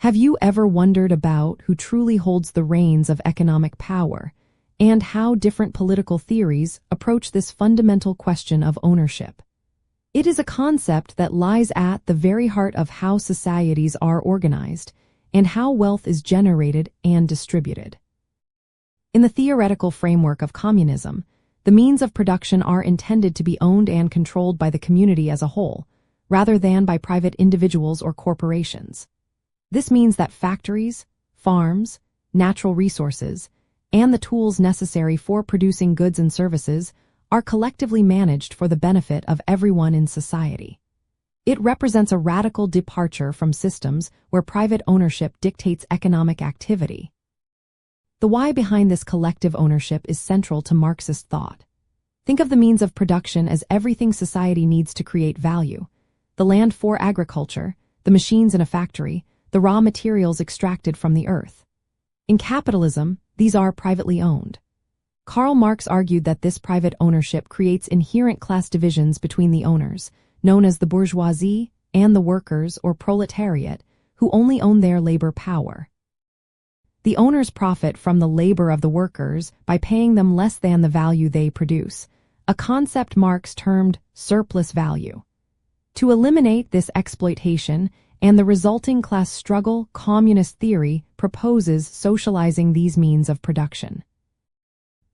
Have you ever wondered about who truly holds the reins of economic power, and how different political theories approach this fundamental question of ownership? It is a concept that lies at the very heart of how societies are organized and how wealth is generated and distributed. In the theoretical framework of communism, the means of production are intended to be owned and controlled by the community as a whole, rather than by private individuals or corporations. This means that factories, farms, natural resources, and the tools necessary for producing goods and services are collectively managed for the benefit of everyone in society. It represents a radical departure from systems where private ownership dictates economic activity. The why behind this collective ownership is central to Marxist thought. Think of the means of production as everything society needs to create value: the land for agriculture, the machines in a factory, the raw materials extracted from the earth. In capitalism, these are privately owned. Karl Marx argued that this private ownership creates inherent class divisions between the owners, known as the bourgeoisie, and the workers or proletariat, who only own their labor power. The owners profit from the labor of the workers by paying them less than the value they produce, a concept Marx termed surplus value. To eliminate this exploitation and the resulting class struggle, communist theory proposes socializing these means of production.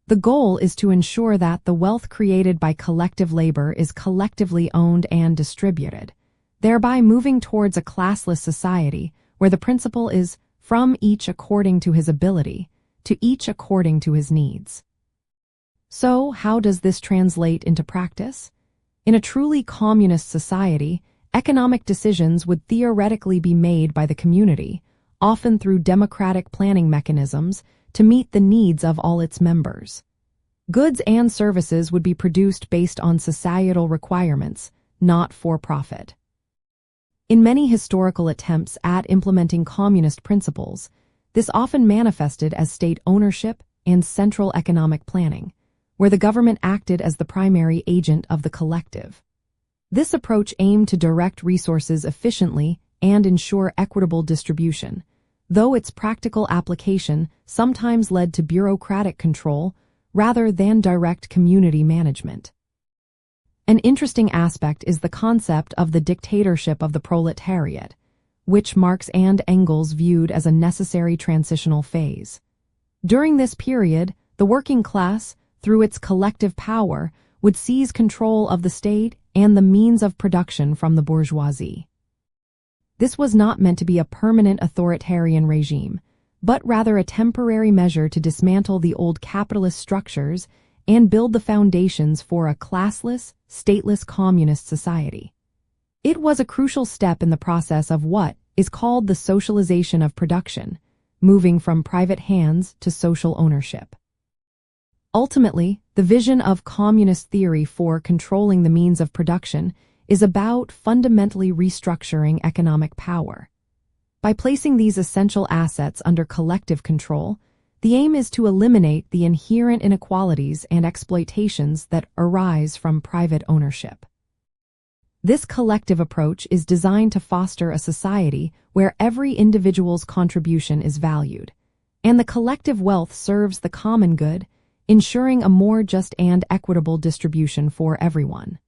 The goal is to ensure that the wealth created by collective labor is collectively owned and distributed, thereby moving towards a classless society where the principle is from each according to his ability, to each according to his needs. So, how does this translate into practice? In a truly communist society, economic decisions would theoretically be made by the community, often through democratic planning mechanisms, to meet the needs of all its members. Goods and services would be produced based on societal requirements, not for profit. In many historical attempts at implementing communist principles, this often manifested as state ownership and central economic planning, where the government acted as the primary agent of the collective. This approach aimed to direct resources efficiently and ensure equitable distribution, though its practical application sometimes led to bureaucratic control rather than direct community management. An interesting aspect is the concept of the dictatorship of the proletariat, which Marx and Engels viewed as a necessary transitional phase. During this period, the working class, through its collective power, would seize control of the state and the means of production from the bourgeoisie. This was not meant to be a permanent authoritarian regime, but rather a temporary measure to dismantle the old capitalist structures and build the foundations for a classless, stateless communist society. It was a crucial step in the process of what is called the socialization of production, moving from private hands to social ownership. Ultimately, the vision of communist theory for controlling the means of production is about fundamentally restructuring economic power. By placing these essential assets under collective control, the aim is to eliminate the inherent inequalities and exploitations that arise from private ownership. This collective approach is designed to foster a society where every individual's contribution is valued, and the collective wealth serves the common good, ensuring a more just and equitable distribution for everyone.